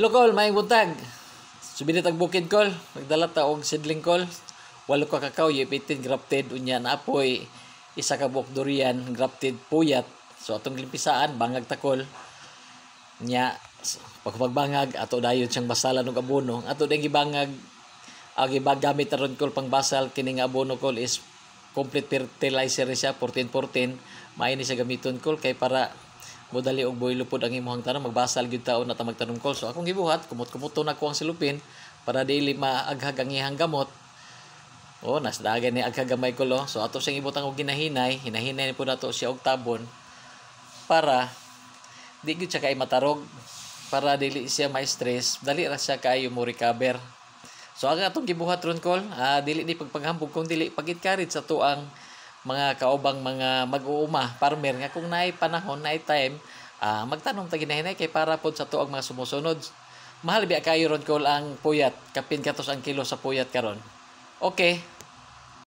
Lokol, may buntag. Subinit ang bukid kol. Nagdala ta og seedling kol. Walo ka kakao, ipitin grafted. Unya na apoy. Isa ka buok durian, grafted puyat. So atong limpisaan, bangag takol. Nya, pagpagbangag, ato dayon siyang basalan og abono. Ato ding gibangag, gibag gamit aron kol pang basal. Kining abono kol is complete fertilizer siya, 14-14. Maini siya gamiton kol kay para modali og boy lupod ang imong tanom, magbasal gyud taon na ta magtanom kol. So akong gibuhat, kumot-kumuto na ko ang silupin para dili maaghag ang ihang gamot. Nasdagan ni aghag gamay kol. So ato siyang ibutang og hinahinay ni pud nato siya og tabon para di gyud siya kay matarog, para dili siya ma-stress, dali ra siya kayo mo recover. So ang atong gibuhat ron kol, dili ni pagpanghambog kung dili pagitkarit sa tuang mga kaubang mga mag-uuma farmer nga kung naay panahon, naay time, magtanom ta ginahinay kay para pod sa tuang mga sumusunod. Mahal biya kayo ron kol ang puyat, kapin katos ang kilo sa puyat karon. Okay.